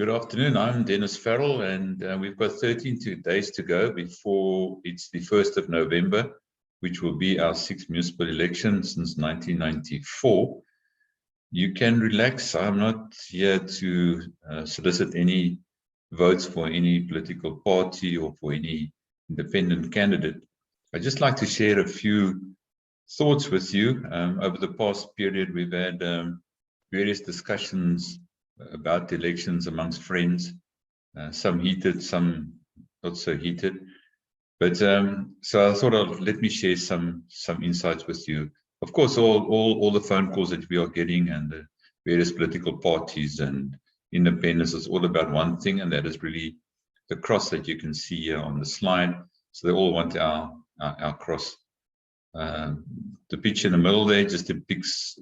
Good afternoon. I'm Dennis Farrell, and we've got 13 days to go before it's the 1st of November, which will be our 6th municipal election since 1994. You can relax. I'm not here to solicit any votes for any political party or for any independent candidate. I'd just like to share a few thoughts with you. Over the past period, we've had various discussions about the elections amongst friends, some heated, some not so heated. But so I thought let me share some insights with you. Of course, all the phone calls that we are getting and the various political parties and independents is all about one thing, and that is really the cross that you can see here on the slide. So they all want our cross. The picture in the middle there just depicts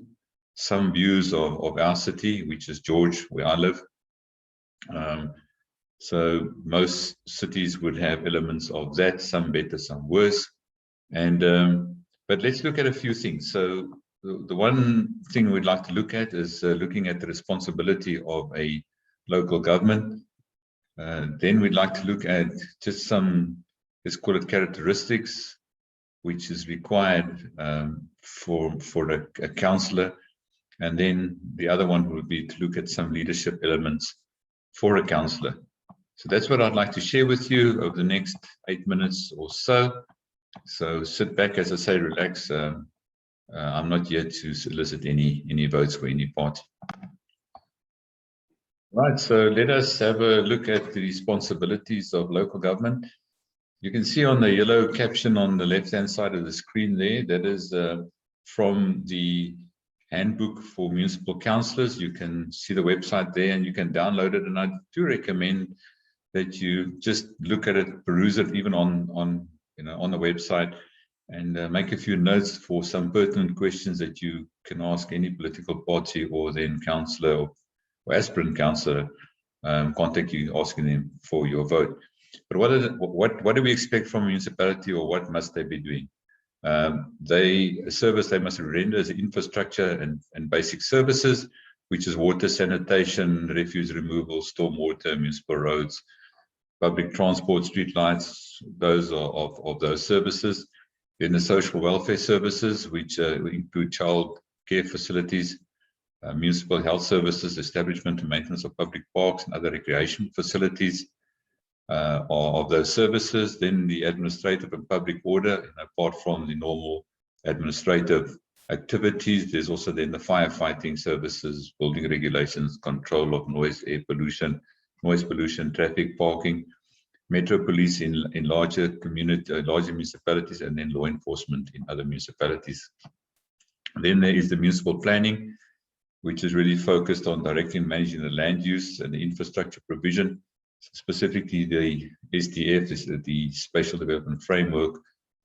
some views of our city, which is George, where I live. So most cities would have elements of that, some better, some worse. And but let's look at a few things. So the one thing we'd like to look at is looking at the responsibility of a local government. Then we'd like to look at just some, let's call it characteristics, which is required for a councillor. And then the other one would be to look at some leadership elements for a councillor. So that's what I'd like to share with you over the next 8 minutes or so. So sit back, as I say, relax. I'm not here to solicit any votes for any party. Right, so let us have a look at the responsibilities of local government. You can see on the yellow caption on the left-hand side of the screen there, that is from the Handbook for Municipal Councillors. You can see the website there and you can download it. And I do recommend that you just look at it, peruse it, even on the website, and make a few notes for some pertinent questions that you can ask any political party or then councillor or aspirant councillor contact you, asking them for your vote. But what do we expect from a municipality, or what must they be doing? They must render as infrastructure and basic services, which is water, sanitation, refuse removal, stormwater, municipal roads, public transport, street lights. Those are of those services. Then the social welfare services, which include child care facilities, municipal health services, establishment and maintenance of public parks and other recreation facilities. Of those services. Then the administrative and public order, apart from the normal administrative activities, there's also then the firefighting services, building regulations, control of noise, air pollution, noise pollution, traffic, parking, metro police in larger municipalities, and then law enforcement in other municipalities. Then there is the municipal planning, which is really focused on directing and managing the land use and the infrastructure provision. Specifically, the SDF, is the Spatial Development Framework,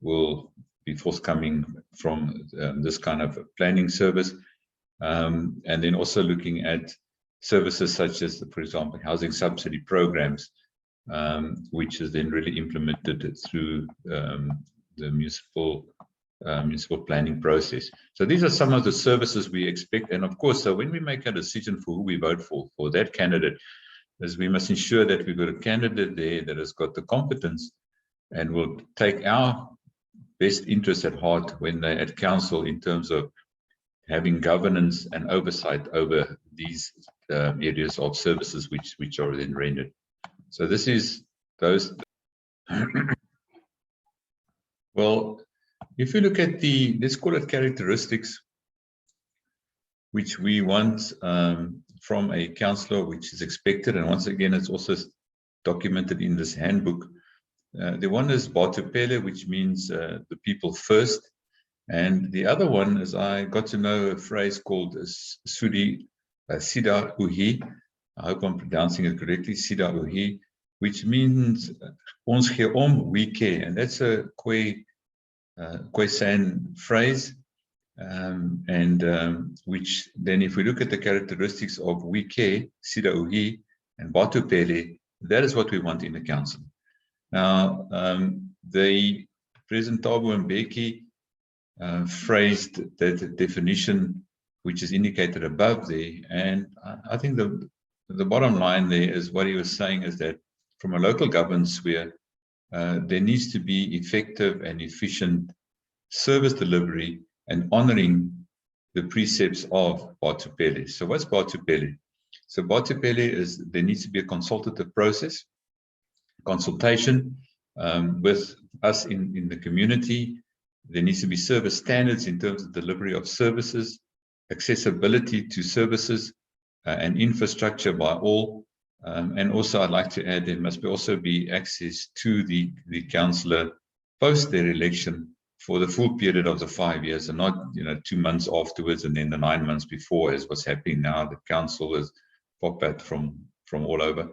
will be forthcoming from this kind of planning service. And then also looking at services such as, for example, housing subsidy programs, which is then really implemented through the municipal planning process. So these are some of the services we expect. And of course, so when we make a decision for who we vote for that candidate, is we must ensure that we've got a candidate there that has got the competence and will take our best interests at heart when they're at council, in terms of having governance and oversight over these areas of services which are then rendered. So this is those. Well, if you look at the, let's call it characteristics, which we want from a councillor, which is expected, and once again, it's also documented in this handbook. The one is Batupele, which means the people first, and the other one is, I got to know a phrase called Sida Uhi. I hope I'm pronouncing it correctly, Sida Uhi, which means ons gee om, we care, and that's a Khoisan phrase. Which then, if we look at the characteristics of Wike, Sida Uhi, and Batupele, that is what we want in the council. Now, the President Thabo Mbeki phrased that definition, which is indicated above there, and I think the bottom line there is what he was saying is that from a local government sphere, there needs to be effective and efficient service delivery and honoring the precepts of Batupele. So what's Batupele? So Batupele is there needs to be a consultative process, consultation with us in the community. There needs to be service standards in terms of delivery of services, accessibility to services and infrastructure by all. And also I'd like to add there must also be access to the councillor post their election for the full period of the 5 years, and not 2 months afterwards and then the 9 months before, as what's happening now. The councillors pop out from all over.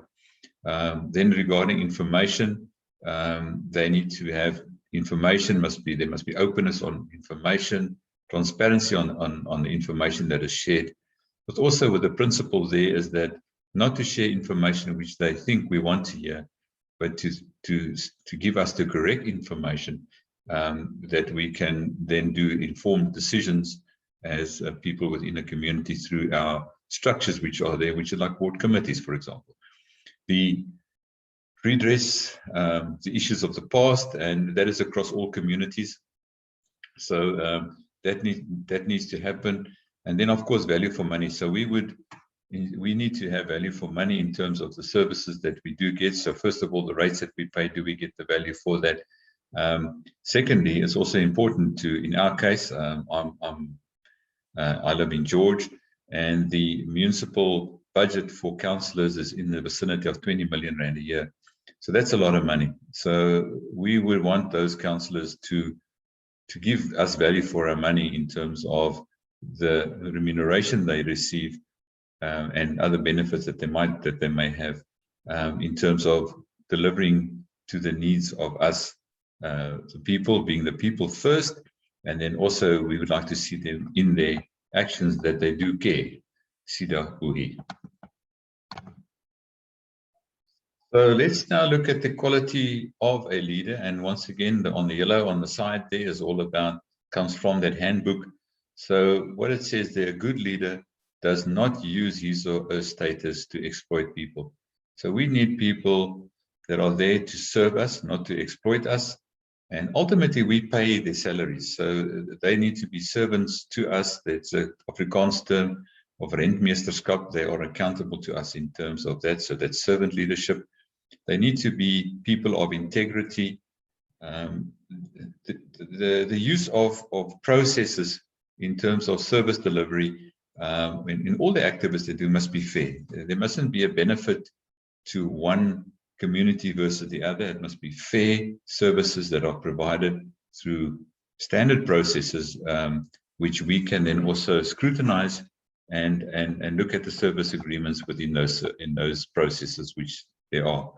Then regarding information, they need to have information. There must be openness on information, transparency on the information that is shared. But also with the principle there is that not to share information which they think we want to hear, but to give us the correct information that we can then do informed decisions as people within a community through our structures which are there, which are like ward committees, for example. The redress the issues of the past, and that is across all communities. So that needs to happen. And then, of course, value for money. So we need to have value for money in terms of the services that we do get. So first of all, the rates that we pay, do we get the value for that? Secondly, it's also important to, in our case, I live in George, and the municipal budget for councillors is in the vicinity of 20 million rand a year. So that's a lot of money. So we would want those councillors to give us value for our money in terms of the remuneration they receive and other benefits that they may have in terms of delivering to the needs of us, the people, being the people first, and then also we would like to see them in their actions that they do care. Sida Uhi. So let's now look at the quality of a leader. And once again, on the yellow on the side there is all about, comes from that handbook. So what it says there, a good leader does not use his or her status to exploit people. So we need people that are there to serve us, not to exploit us. And ultimately, we pay their salaries. So they need to be servants to us. That's an Afrikaans term of rentmeesterskap. They are accountable to us in terms of that. So that's servant leadership. They need to be people of integrity. The use of processes in terms of service delivery in all the activities they do must be fair. There mustn't be a benefit to one community versus the other. It must be fair services that are provided through standard processes, which we can then also scrutinize and look at the service agreements within those processes, which there are.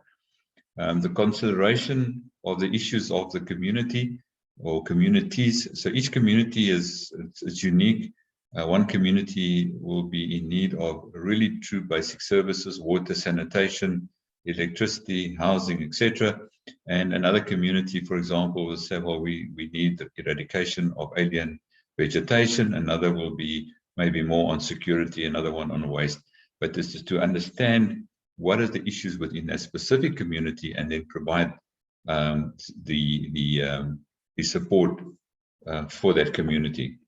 The consideration of the issues of the community or communities. So each community it's unique. One community will be in need of really true basic services, water, sanitation, electricity, housing, etc. And another community, for example, will say, well, we need the eradication of alien vegetation. Another will be maybe more on security, another one on waste. But this is to understand what are the issues within that specific community and then provide the support for that community.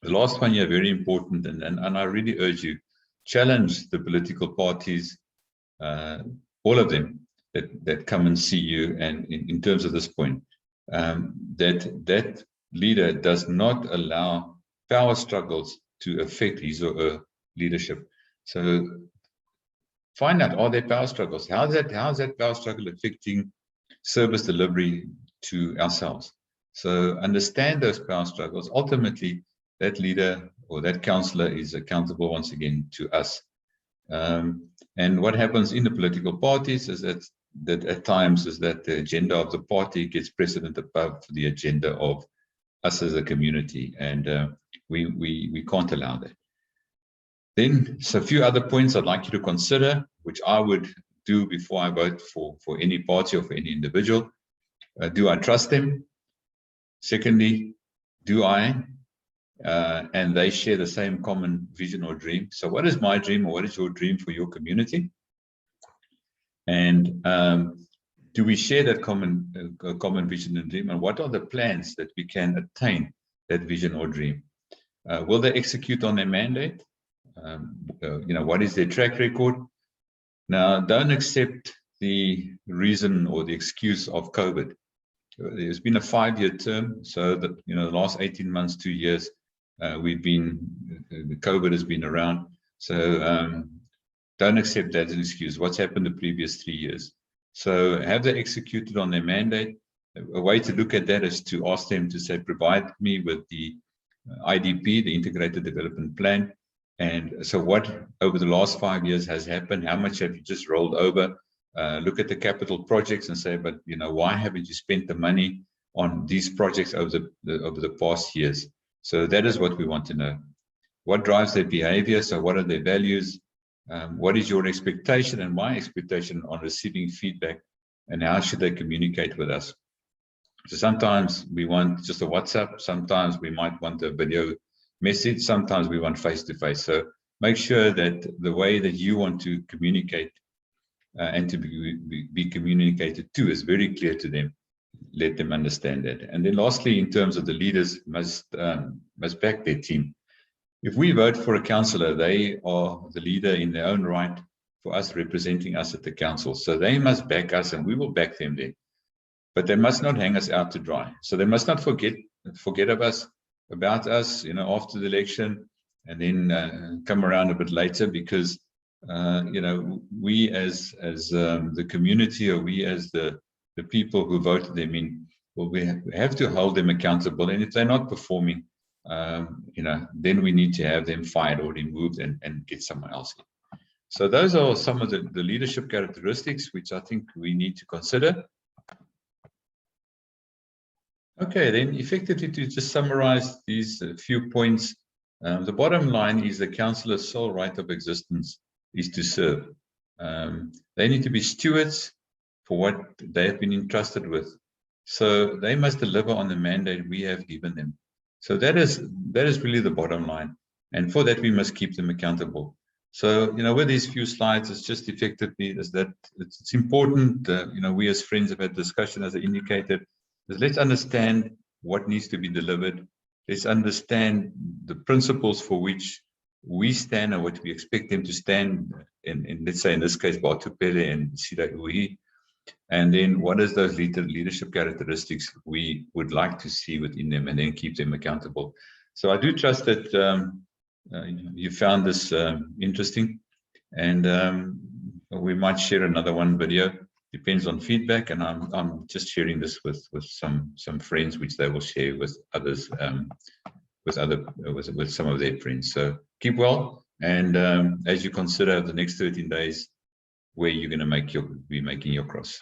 The last one here, very important, and I really urge you, challenge the political parties, all of them that come and see you, and in terms of this point, that leader does not allow power struggles to affect his or her leadership. So find out, are there power struggles? How is that power struggle affecting service delivery to ourselves? So understand those power struggles. Ultimately, that leader or that councillor is accountable once again to us. And what happens in the political parties is that at times is that the agenda of the party gets precedent above the agenda of us as a community, and we can't allow that. Then, so a few other points I'd like you to consider, which I would do before I vote for any party or for any individual. Do I trust them? Secondly, do I and they share the same common vision or dream. So what is my dream, or what is your dream for your community? And do we share that common vision and dream? And what are the plans that we can attain that vision or dream? Will they execute on their mandate? What is their track record? Now, don't accept the reason or the excuse of COVID. There's been a 5-year term, so that the last 18 months, 2 years, COVID has been around. So don't accept that as an excuse. What's happened the previous 3 years? So have they executed on their mandate? A way to look at that is to ask them to say, provide me with the IDP, the Integrated Development Plan. And so what over the last 5 years has happened? How much have you just rolled over? Look at the capital projects and say, but why haven't you spent the money on these projects over the past years? So that is what we want to know. What drives their behavior? So what are their values? What is your expectation and my expectation on receiving feedback, and how should they communicate with us? So sometimes we want just a WhatsApp, sometimes we might want a video message, sometimes we want face-to-face. So make sure that the way that you want to communicate and to be communicated to is very clear to them. Let them understand that. And then lastly, in terms of the leaders, must back their team. If we vote for a councillor, they are the leader in their own right for us, representing us at the council. So they must back us, and we will back them there. But they must not hang us out to dry. So they must not forget about us, after the election, and then come around a bit later, because we as the community, or we as the people who voted them in, well, we have to hold them accountable. And if they're not performing, then we need to have them fired or removed and get someone else in. So those are some of the leadership characteristics which I think we need to consider. Okay, then effectively, to just summarize these few points, the bottom line is the councillor's sole right of existence is to serve. They need to be stewards for what they have been entrusted with. So they must deliver on the mandate we have given them. So that is really the bottom line. And for that, we must keep them accountable. So, with these few slides, it's just effectively is that it's important, we as friends have had discussion, as I indicated, is let's understand what needs to be delivered. Let's understand the principles for which we stand and what we expect them to stand in let's say, in this case, Batupele and Sidaui. And then what is those leadership characteristics we would like to see within them, and then keep them accountable. So I do trust that you found this interesting, and we might share another one video. Depends on feedback, and I'm just sharing this with some friends, which they will share with others, with some of their friends. So keep well, and as you consider the next 13 days, where you're going to be making your cross.